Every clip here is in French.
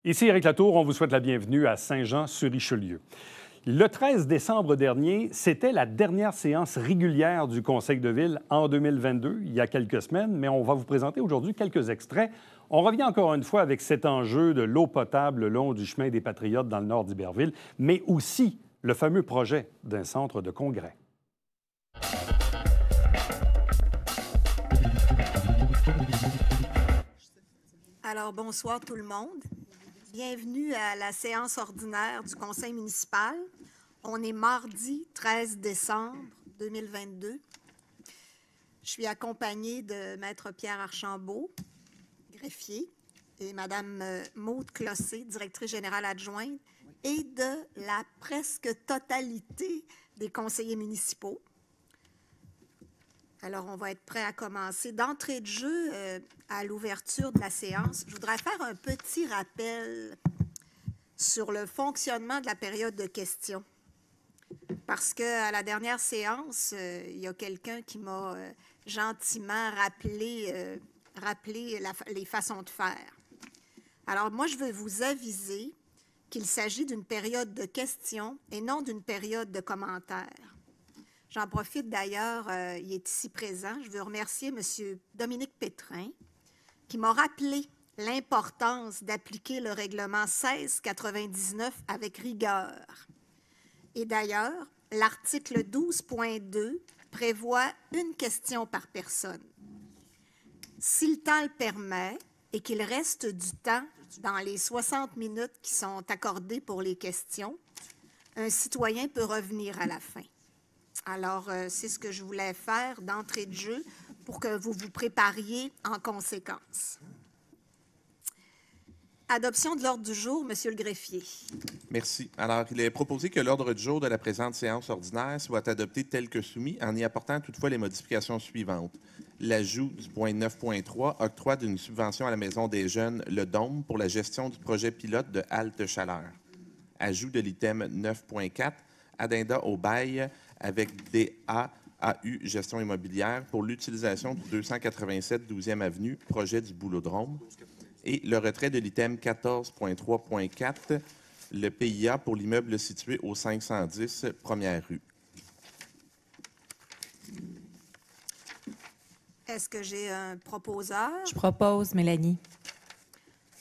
Ici Éric Latour, on vous souhaite la bienvenue à Saint-Jean-sur-Richelieu. Le 13 décembre dernier, c'était la dernière séance régulière du Conseil de ville en 2022, il y a quelques semaines, mais on va vous présenter aujourd'hui quelques extraits. On revient encore une fois avec cet enjeu de l'eau potable le long du chemin des Patriotes dans le nord d'Iberville, mais aussi le fameux projet d'un centre de congrès. Alors, bonsoir tout le monde. Bienvenue à la séance ordinaire du Conseil municipal. On est mardi 13 décembre 2022. Je suis accompagnée de Maître Pierre Archambault, greffier, et Mme Maude Clossé, directrice générale adjointe, et de la presque totalité des conseillers municipaux. Alors, on va être prêt à commencer. D'entrée de jeu, à l'ouverture de la séance, je voudrais faire un petit rappel sur le fonctionnement de la période de questions. Parce qu'à la dernière séance, il y a quelqu'un qui m'a gentiment rappelé les façons de faire. Alors, moi, je veux vous aviser qu'il s'agit d'une période de questions et non d'une période de commentaires. J'en profite d'ailleurs, il est ici présent. Je veux remercier M. Dominique Pétrin qui m'a rappelé l'importance d'appliquer le règlement 1699 avec rigueur. Et d'ailleurs, l'article 12.2 prévoit une question par personne. Si le temps le permet et qu'il reste du temps dans les 60 minutes qui sont accordées pour les questions, un citoyen peut revenir à la fin. Alors, c'est ce que je voulais faire d'entrée de jeu pour que vous vous prépariez en conséquence. Adoption de l'ordre du jour, Monsieur le greffier. Merci. Alors, il est proposé que l'ordre du jour de la présente séance ordinaire soit adopté tel que soumis, en y apportant toutefois les modifications suivantes. L'ajout du point 9.3, octroi d'une subvention à la Maison des Jeunes, le Dôme, pour la gestion du projet pilote de halte chaleur. Ajout de l'item 9.4, addenda au bail avec DAAU Gestion immobilière pour l'utilisation du 287 12e Avenue, projet du Boulodrome. Et le retrait de l'item 14.3.4, le PIA pour l'immeuble situé au 510 Première rue. Est-ce que j'ai un proposeur? Je propose Mélanie.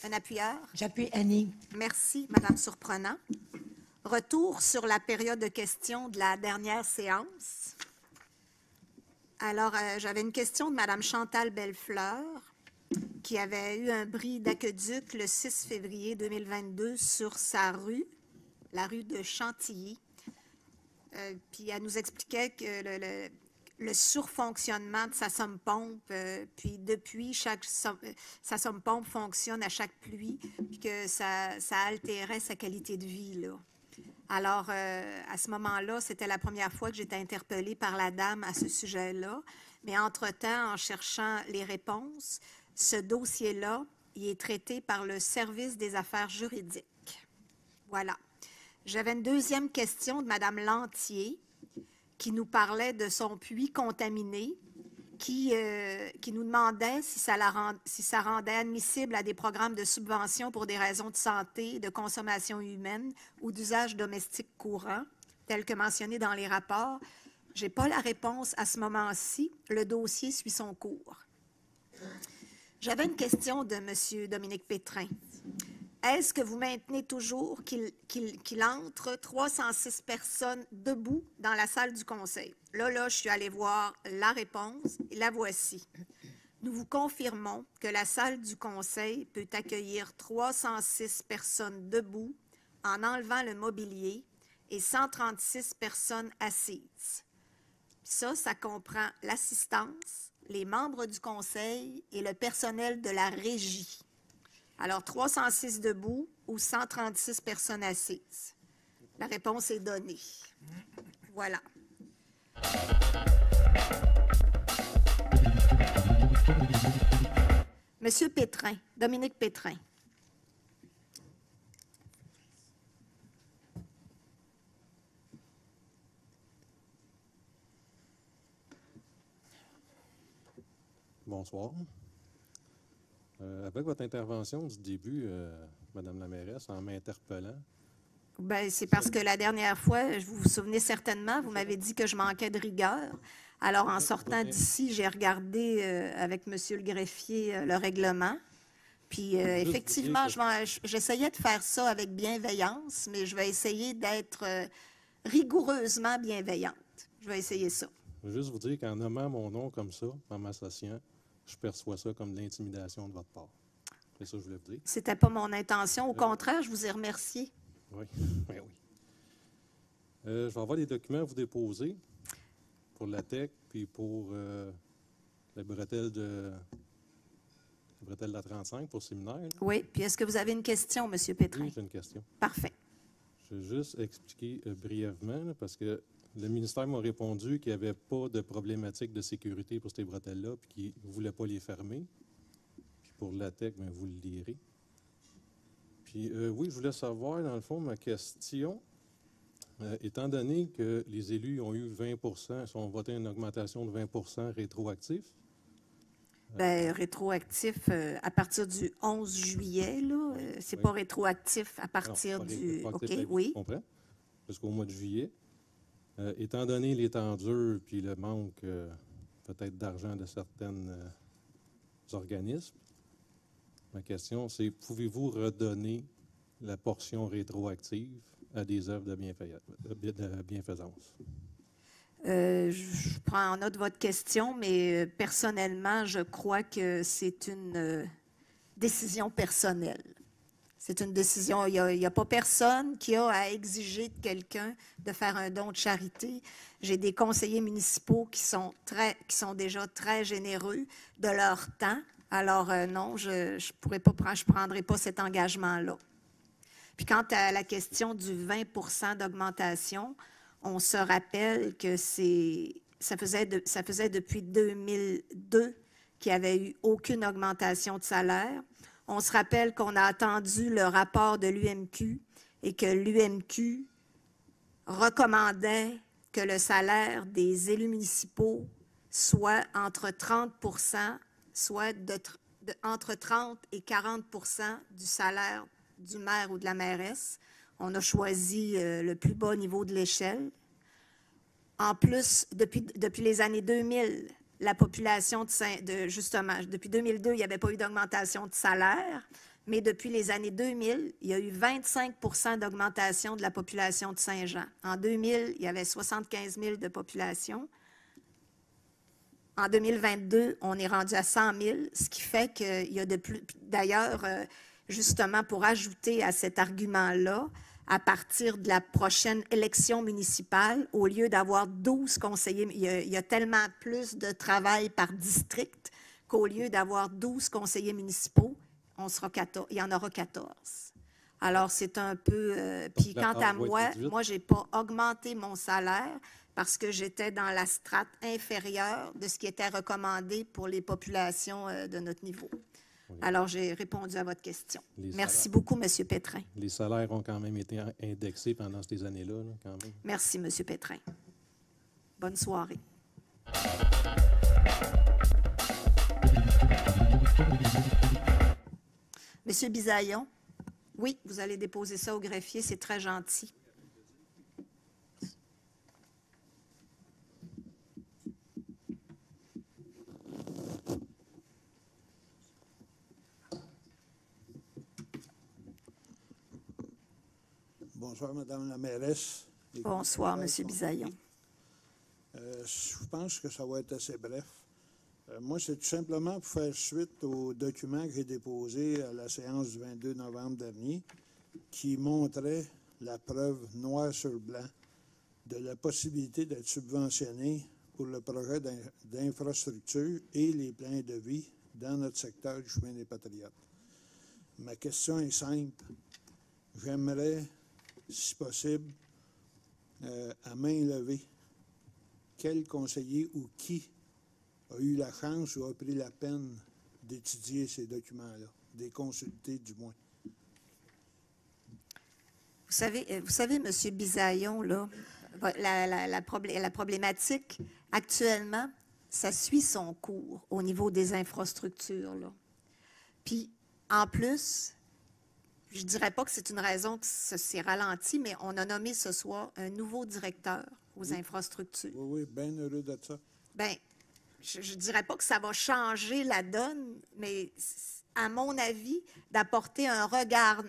Un appuyeur? J'appuie Annie. Merci, Madame Surprenant. Retour sur la période de questions de la dernière séance. Alors, j'avais une question de Madame Chantal Bellefleur, qui avait eu un bris d'aqueduc le 6 février 2022 sur sa rue, la rue de Chantilly. Puis elle nous expliquait que le surfonctionnement de sa somme-pompe, puis depuis, sa somme-pompe fonctionne à chaque pluie, puis que ça altérait sa qualité de vie, là. Alors, à ce moment-là, c'était la première fois que j'étais interpellée par la dame à ce sujet-là. Mais entre-temps, en cherchant les réponses, ce dossier-là, il est traité par le service des affaires juridiques. Voilà. J'avais une deuxième question de Mme Lantier, qui nous parlait de son puits contaminé, qui nous demandait si ça rendait admissible à des programmes de subvention pour des raisons de santé, de consommation humaine ou d'usage domestique courant, tel que mentionné dans les rapports. Je n'ai pas la réponse à ce moment-ci. Le dossier suit son cours. J'avais une question de M. Dominique Pétrin. Est-ce que vous maintenez toujours qu'il entre 306 personnes debout dans la salle du conseil? Là, je suis allée voir la réponse et la voici. Nous vous confirmons que la salle du conseil peut accueillir 306 personnes debout en enlevant le mobilier et 136 personnes assises. Ça comprend l'assistance, les membres du conseil et le personnel de la régie. Alors, 306 debout ou 136 personnes assises. La réponse est donnée. Voilà. Monsieur Pétrin, Dominique Pétrin. Bonsoir. Avec votre intervention du début, Madame la mairesse, en m'interpellant, Bien, c'est parce que la dernière fois, vous vous souvenez certainement, vous m'avez dit que je manquais de rigueur. Alors, en sortant d'ici, j'ai regardé avec Monsieur le greffier le règlement. Puis, effectivement, j'essayais de faire ça avec bienveillance, mais je vais essayer d'être rigoureusement bienveillante. Je vais essayer ça. je veux juste vous dire qu'en nommant mon nom comme ça, en m'associant, je perçois ça comme de l'intimidation de votre part. C'est ça que je voulais vous dire. C'était pas mon intention. Au contraire, je vous ai remercié. Oui, oui, oui. Je vais avoir des documents à vous déposer pour la TEC, puis pour la bretelle de la 35 pour le séminaire. Là. Oui. Puis, est-ce que vous avez une question, M. Pétrin? Oui, j'ai une question. Parfait. Je vais juste expliquer brièvement, là, parce que le ministère m'a répondu qu'il n'y avait pas de problématique de sécurité pour ces bretelles-là, puis qu'il ne voulait pas les fermer. Puis pour la TEC, bien, vous le lirez. Puis oui, je voulais savoir, dans le fond, ma question, étant donné que les élus ont eu 20 ont voté une augmentation de 20 rétroactif. Bien, rétroactif à partir du 11 juillet, là. C'est pas rétroactif à partir du... OK, oui. Je comprends. Jusqu'au mois de juillet. Étant donné les temps durs puis le manque peut-être d'argent de certains organismes, ma question, c'est pouvez-vous redonner la portion rétroactive à des œuvres de bienfaisance? Je prends en note votre question, mais personnellement, je crois que c'est une décision personnelle. C'est une décision. Il n'y a pas personne qui a à exiger de quelqu'un de faire un don de charité. J'ai des conseillers municipaux qui sont déjà très généreux de leur temps. Alors non, je prendrai pas cet engagement-là. Puis quant à la question du 20 d'augmentation, on se rappelle que ça faisait depuis 2002 qu'il n'y avait eu aucune augmentation de salaire. On se rappelle qu'on a attendu le rapport de l'UMQ et que l'UMQ recommandait que le salaire des élus municipaux soit entre 30 soit entre 30 et 40 du salaire du maire ou de la mairesse. On a choisi le plus bas niveau de l'échelle. En plus, depuis les années 2000, la population justement, depuis 2002, il n'y avait pas eu d'augmentation de salaire, mais depuis les années 2000, il y a eu 25 d'augmentation de la population de Saint-Jean. En 2000, il y avait 75 000 de population. En 2022, on est rendu à 100 000, ce qui fait qu'il y a de plus... D'ailleurs, justement, pour ajouter à cet argument-là, à partir de la prochaine élection municipale, au lieu d'avoir 12 conseillers, il y a tellement plus de travail par district qu'au lieu d'avoir 12 conseillers municipaux, il y en aura 14. Alors, c'est un peu... puis quant à moi, je n'ai pas augmenté mon salaire parce que j'étais dans la strate inférieure de ce qui était recommandé pour les populations de notre niveau. Alors, j'ai répondu à votre question. Merci beaucoup, M. Pétrin. Les salaires ont quand même été indexés pendant ces années-là, là, quand même. Merci, M. Pétrin. Bonne soirée. M. Bisaillon, oui, vous allez déposer ça au greffier, c'est très gentil. Bonsoir, Madame la mairesse. Bonsoir, M. Bisaillon. Je pense que ça va être assez bref. Moi, c'est tout simplement pour faire suite aux documents que j'ai déposés à la séance du 22 novembre dernier qui montraient la preuve noir sur blanc de la possibilité d'être subventionné pour le projet d'infrastructure et les plans de vie dans notre secteur du chemin des Patriotes. Ma question est simple. J'aimerais, si possible, à main levée, quel conseiller ou qui a eu la chance ou a pris la peine d'étudier ces documents-là, de les consulter du moins. Vous savez, M. Bisaillon, là, la problématique actuellement, ça suit son cours au niveau des infrastructures, là. Puis, en plus, je ne dirais pas que c'est une raison que ça s'est ralenti, mais on a nommé ce soir un nouveau directeur aux infrastructures. Oui, bien heureux de ça. Bien, je ne dirais pas que ça va changer la donne, mais à mon avis, d'apporter un regard.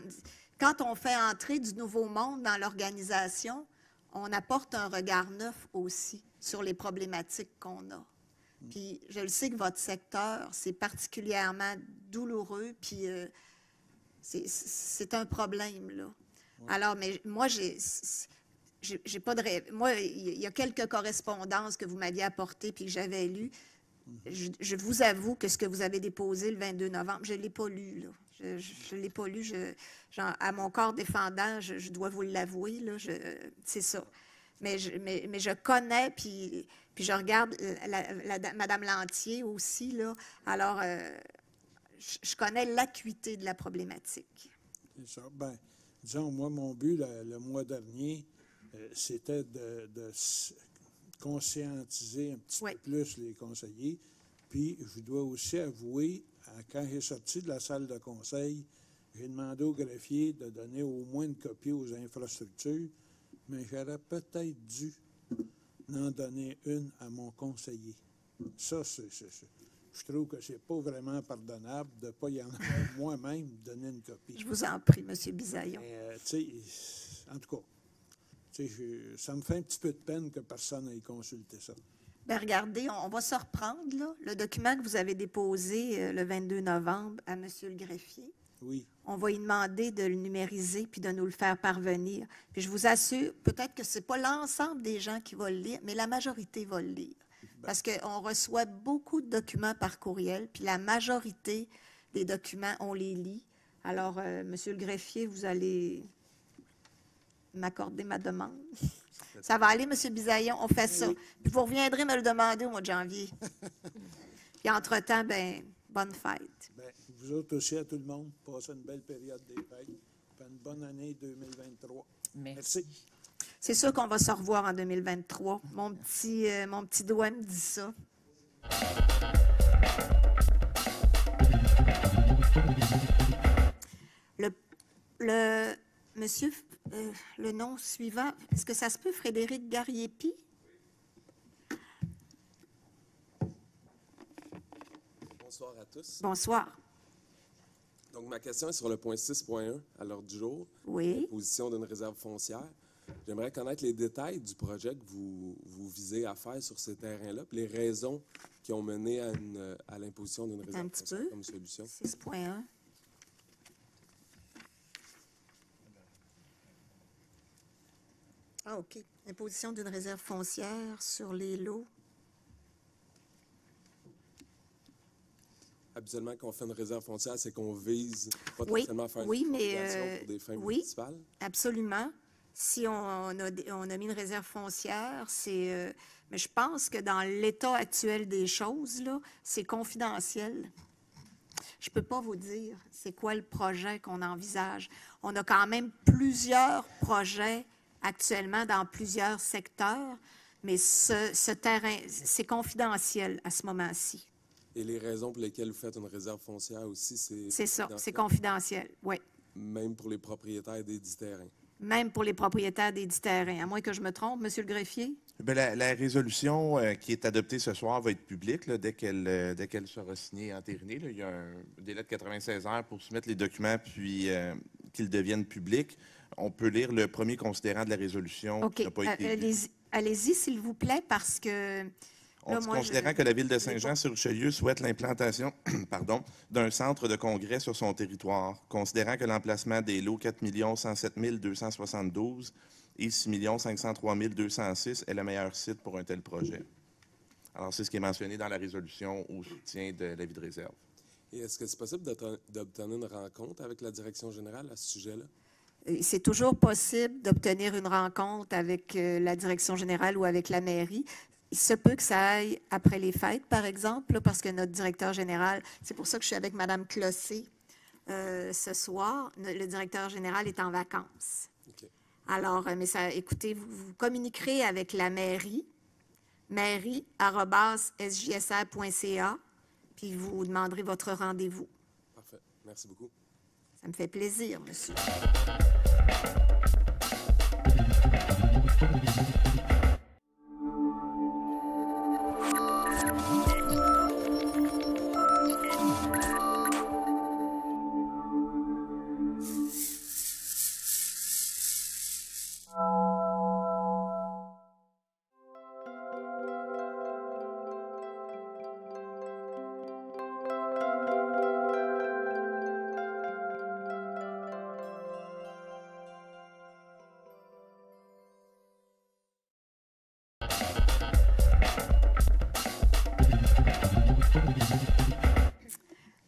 Quand on fait entrer du nouveau monde dans l'organisation, on apporte un regard neuf aussi sur les problématiques qu'on a. Puis je le sais que votre secteur, c'est particulièrement douloureux, puis c'est un problème, là. Alors, mais moi, j'ai pas de rêve. Moi, il y a quelques correspondances que vous m'aviez apportées puis que j'avais lues. Je vous avoue que ce que vous avez déposé le 22 novembre, je ne l'ai pas lu, là. Je ne l'ai pas lu. À mon corps défendant, je dois vous l'avouer, là. C'est ça. Mais je connais, puis je regarde Mme Lantier aussi, là. Alors, je connais l'acuité de la problématique. C'est ça. Bien, disons, moi, mon but, le mois dernier, c'était de conscientiser un petit peu plus les conseillers. Puis, je dois aussi avouer, quand j'ai sorti de la salle de conseil, j'ai demandé au greffier de donner au moins une copie aux infrastructures, mais j'aurais peut-être dû en donner une à mon conseiller. Ça, je trouve que c'est pas vraiment pardonnable de ne pas y en avoir moi-même donner une copie. Je vous en prie, M. Bisaillon. En tout cas, ça me fait un petit peu de peine que personne n'ait consulté ça. Bien, regardez, on va se reprendre, là, le document que vous avez déposé le 22 novembre à M. le greffier. Oui. On va lui demander de le numériser puis de nous le faire parvenir. Puis je vous assure, peut-être que ce n'est pas l'ensemble des gens qui vont le lire, mais la majorité va le lire. Parce qu'on reçoit beaucoup de documents par courriel, puis la majorité des documents, on les lit. Alors, Monsieur le greffier, vous allez m'accorder ma demande. Ça va aller, Monsieur Bisaillon, on fait ça. Puis vous reviendrez me le demander au mois de janvier. Puis entre-temps, ben, bonne fête. Bien, vous autres aussi, à tout le monde, passez une belle période des fêtes. Puis une bonne année 2023. Merci. C'est sûr qu'on va se revoir en 2023. Mon petit doigt me dit ça. Monsieur, le nom suivant, est-ce que ça se peut, Frédéric Gariepi? Bonsoir à tous. Bonsoir. Donc, ma question est sur le point 6.1 à l'ordre du jour. Oui. Position d'une réserve foncière. J'aimerais connaître les détails du projet que vous visez à faire sur ces terrains-là, puis les raisons qui ont mené à l'imposition d'une réserve foncière comme solution. 6.1. Ah, OK. Imposition d'une réserve foncière sur les lots. Habituellement, quand on fait une réserve foncière, c'est qu'on vise potentiellement à faire une expropriation pour des fins municipales. Absolument. Si on a mis une réserve foncière, c'est... mais je pense que dans l'état actuel des choses, là, c'est confidentiel. Je ne peux pas vous dire c'est quoi le projet qu'on envisage. On a quand même plusieurs projets actuellement dans plusieurs secteurs, mais ce terrain, c'est confidentiel à ce moment-ci. Et les raisons pour lesquelles vous faites une réserve foncière aussi, c'est ça, c'est confidentiel, oui. Même pour les propriétaires des 10 terrains. Même pour les propriétaires des 10 terrains. À moins que je me trompe, Monsieur le greffier? Bien, la résolution qui est adoptée ce soir va être publique là, dès qu'elle sera signée et entérinée. Là. Il y a un délai de 96 heures pour soumettre les documents puis qu'ils deviennent publics. On peut lire le premier considérant de la résolution. OK. Qui n'a pas été allez-y, s'il vous plaît, parce que... Considérant que la Ville de Saint-Jean-sur-Richelieu souhaite l'implantation d'un centre de congrès sur son territoire, considérant que l'emplacement des lots 4 107 272 et 6 503 206 est le meilleur site pour un tel projet. Alors, c'est ce qui est mentionné dans la résolution au soutien de l'avis de réserve. Et est-ce que c'est possible d'obtenir une rencontre avec la direction générale à ce sujet-là? C'est toujours possible d'obtenir une rencontre avec la direction générale ou avec la mairie. Il se peut que ça aille après les fêtes, par exemple, là, parce que notre directeur général, c'est pour ça que je suis avec Mme Clossé ce soir. Le directeur général est en vacances. Okay. Alors, mais ça, écoutez, vous communiquerez avec la mairie, mairie@sjsr.ca, puis vous demanderez votre rendez-vous. Parfait. Merci beaucoup. Ça me fait plaisir, monsieur.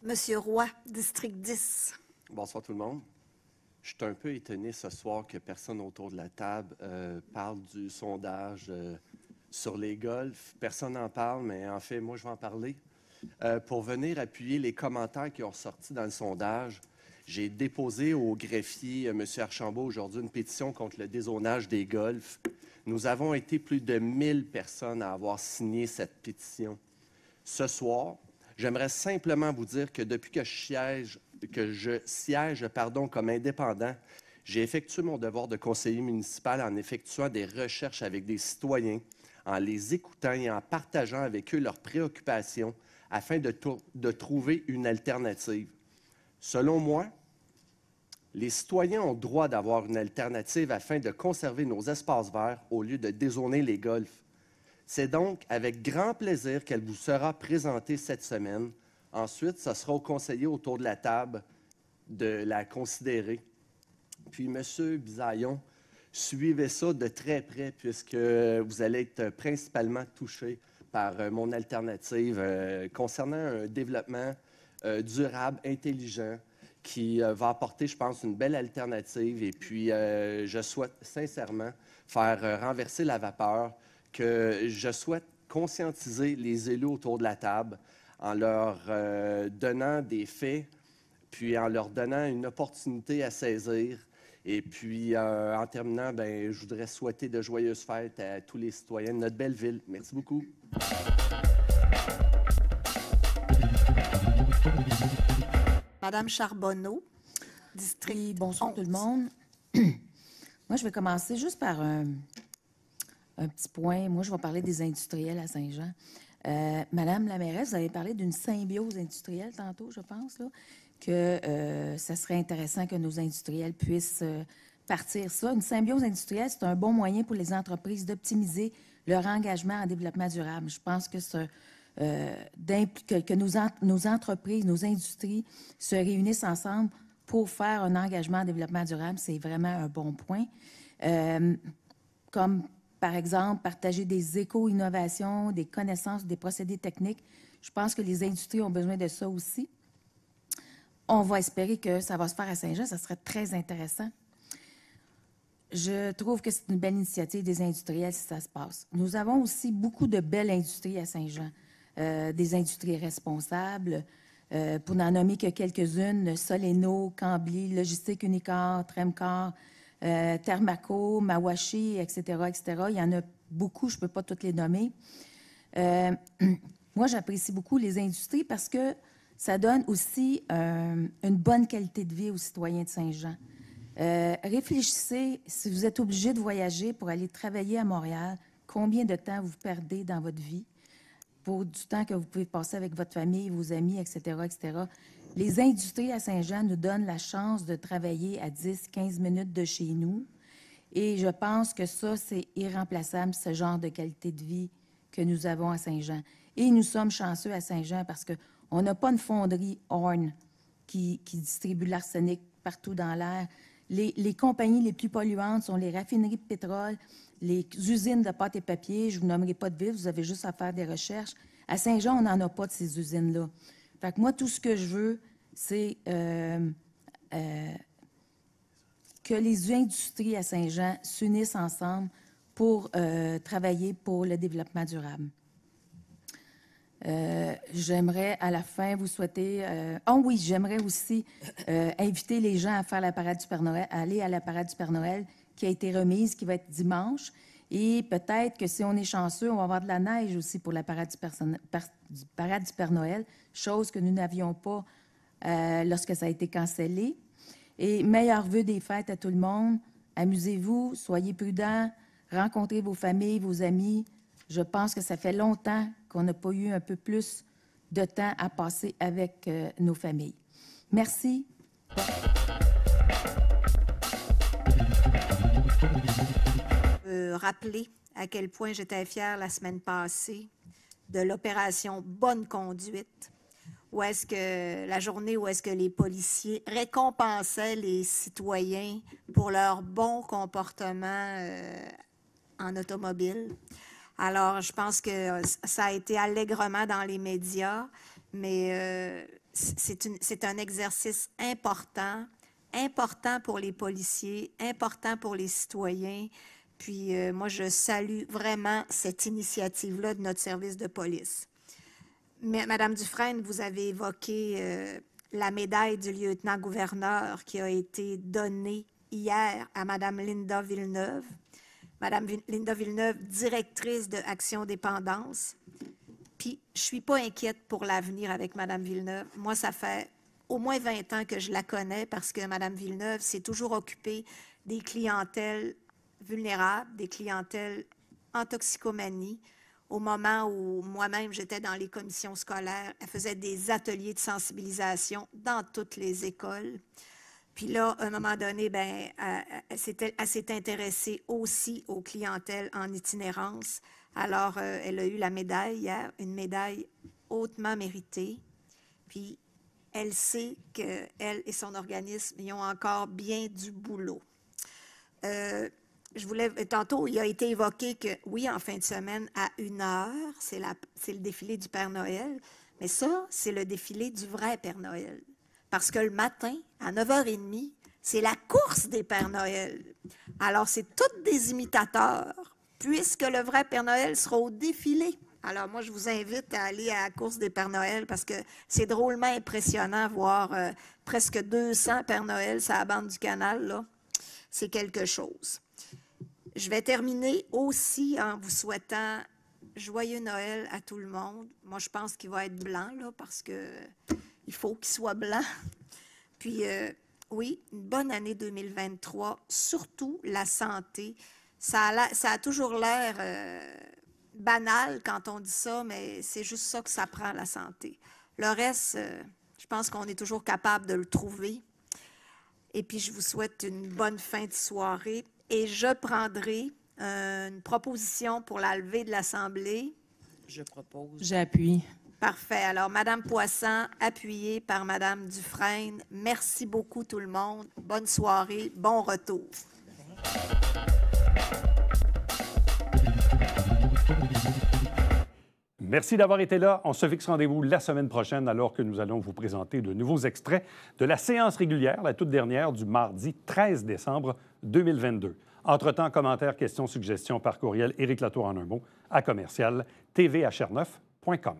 Monsieur Roy, district 10. Bonsoir tout le monde. Je suis un peu étonné ce soir que personne autour de la table parle du sondage sur les golfs. Personne n'en parle, mais en fait, moi, je vais en parler. Pour venir appuyer les commentaires qui ont sorti dans le sondage, j'ai déposé au greffier, M. Archambault, aujourd'hui, une pétition contre le dézonage des golfs. Nous avons été plus de 1000 personnes à avoir signé cette pétition. Ce soir, j'aimerais simplement vous dire que depuis que je siège comme indépendant, j'ai effectué mon devoir de conseiller municipal en effectuant des recherches avec des citoyens, en les écoutant et en partageant avec eux leurs préoccupations afin de trouver une alternative. Selon moi, les citoyens ont droit d'avoir une alternative afin de conserver nos espaces verts au lieu de dézoner les golfs. C'est donc avec grand plaisir qu'elle vous sera présentée cette semaine. Ensuite, ce sera aux conseillers autour de la table de la considérer. Puis, M. Bisaillon, suivez ça de très près puisque vous allez être principalement touché par mon alternative concernant un développement durable, intelligent, qui va apporter, je pense, une belle alternative. Et puis, je souhaite sincèrement faire renverser la vapeur, que je souhaite conscientiser les élus autour de la table en leur donnant des faits, puis en leur donnant une opportunité à saisir. Et puis, en terminant, je voudrais souhaiter de joyeuses fêtes à tous les citoyens de notre belle ville. Merci beaucoup. Madame Charbonneau, district Oui, bonsoir 11. tout le monde. Moi, je vais commencer juste par un petit point. Moi, je vais parler des industriels à Saint-Jean. Madame la mairesse, vous avez parlé d'une symbiose industrielle tantôt, je pense, là, que ça serait intéressant que nos industriels puissent partir ça. Une symbiose industrielle, c'est un bon moyen pour les entreprises d'optimiser leur engagement en développement durable. Je pense que que nos entreprises, nos industries se réunissent ensemble pour faire un engagement en développement durable, c'est vraiment un bon point. Comme, par exemple, partager des éco-innovations, des connaissances, des procédés techniques. Je pense que les industries ont besoin de ça aussi. On va espérer que ça va se faire à Saint-Jean. Ça serait très intéressant. Je trouve que c'est une belle initiative des industriels si ça se passe. Nous avons aussi beaucoup de belles industries à Saint-Jean. Des industries responsables. Pour n'en nommer que quelques-unes, Soleno, Cambly, Logistique Unicor, Tremcor, Thermaco, Mawashi, etc., etc. Il y en a beaucoup, je ne peux pas toutes les nommer. Moi, j'apprécie beaucoup les industries parce que ça donne aussi une bonne qualité de vie aux citoyens de Saint-Jean. Réfléchissez, si vous êtes obligé de voyager pour aller travailler à Montréal, combien de temps vous perdez dans votre vie pour du temps que vous pouvez passer avec votre famille, vos amis, etc., etc. Les industries à Saint-Jean nous donnent la chance de travailler à 10-15 minutes de chez nous. Et je pense que ça, c'est irremplaçable, ce genre de qualité de vie que nous avons à Saint-Jean. Et nous sommes chanceux à Saint-Jean parce qu'on n'a pas une fonderie Horn qui distribue l'arsenic partout dans l'air. Les compagnies les plus polluantes sont les raffineries de pétrole, les usines de pâte et papier. Je ne vous nommerai pas de ville, vous avez juste à faire des recherches. À Saint-Jean, on n'en a pas de ces usines-là. Fait que moi, tout ce que je veux, c'est que les industries à Saint-Jean s'unissent ensemble pour travailler pour le développement durable. J'aimerais à la fin vous souhaiter... oui, j'aimerais aussi inviter les gens à faire la parade du Père Noël, à aller à la parade du Père Noël qui a été remise, qui va être dimanche. Et peut-être que si on est chanceux, on va avoir de la neige aussi pour la parade du Père Noël, chose que nous n'avions pas lorsque ça a été cancellé. Et meilleurs vœux des fêtes à tout le monde. Amusez-vous, soyez prudents, rencontrez vos familles, vos amis. Je pense que ça fait longtemps qu'on n'a pas eu un peu plus de temps à passer avec nos familles. Merci. Rappeler à quel point j'étais fière la semaine passée de l'opération Bonne Conduite, où est-ce que la journée où est-ce que les policiers récompensaient les citoyens pour leur bon comportement en automobile. Alors, je pense que ça a été allègrement dans les médias, mais c'est un exercice important pour les policiers, important pour les citoyens. Puis moi, je salue vraiment cette initiative-là de notre service de police. Mais, Madame Dufresne, vous avez évoqué la médaille du lieutenant-gouverneur qui a été donnée hier à Madame Linda Villeneuve. Madame Linda Villeneuve, directrice de Action Dépendance. Puis, je ne suis pas inquiète pour l'avenir avec Madame Villeneuve. Moi, ça fait au moins 20 ans que je la connais parce que Madame Villeneuve s'est toujours occupée des clientèles vulnérables, des clientèles en toxicomanie. Au moment où moi-même, j'étais dans les commissions scolaires, elle faisait des ateliers de sensibilisation dans toutes les écoles. Puis là, à un moment donné, elle s'est intéressée aussi aux clientèles en itinérance. Alors, elle a eu la médaille hier, une médaille hautement méritée. Puis, elle sait qu'elle et son organisme y ont encore bien du boulot. Tantôt, il a été évoqué que, oui, en fin de semaine, à 1h, c'est le défilé du Père Noël, mais ça, c'est le défilé du vrai Père Noël. Parce que le matin, à 9h30, c'est la course des Pères Noël. Alors, c'est tous des imitateurs, puisque le vrai Père Noël sera au défilé. Alors, moi, je vous invite à aller à la course des Pères Noël parce que c'est drôlement impressionnant voir presque 200 Pères Noël sur la bande du canal, là. C'est quelque chose. Je vais terminer aussi en vous souhaitant joyeux Noël à tout le monde. Moi, je pense qu'il va être blanc, là, parce qu'il faut qu'il soit blanc. Puis, oui, une bonne année 2023, surtout la santé. Ça a toujours l'air banal quand on dit ça, mais c'est juste ça que ça prend, la santé. Le reste, je pense qu'on est toujours capable de le trouver. Et puis, je vous souhaite une bonne fin de soirée. Et je prendrai une proposition pour la levée de l'Assemblée. Je propose. J'appuie. Parfait. Alors, Madame Poisson, appuyée par Madame Dufresne. Merci beaucoup, tout le monde. Bonne soirée. Bon retour. Merci d'avoir été là. On se fixe rendez-vous la semaine prochaine alors que nous allons vous présenter de nouveaux extraits de la séance régulière, la toute dernière du mardi 13 décembre 2022. Entre-temps, commentaires, questions, suggestions par courriel Éric Latour en un mot à commercial.tvhr9.com.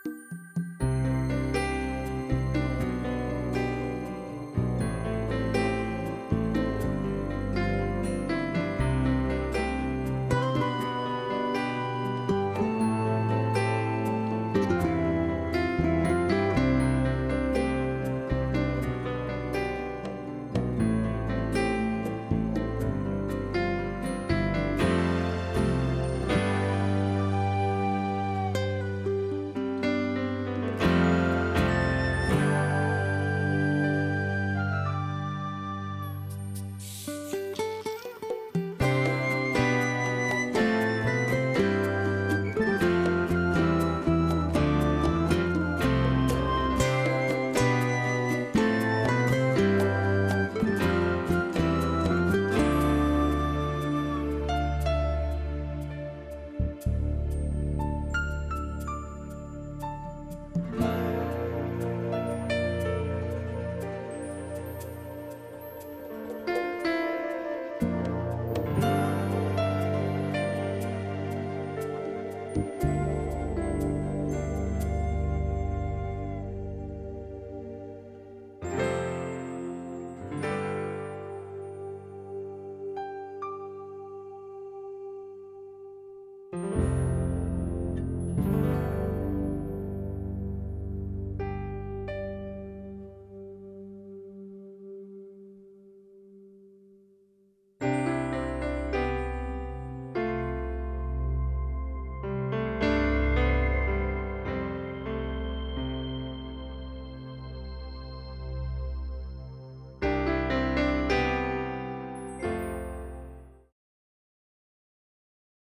Thank you.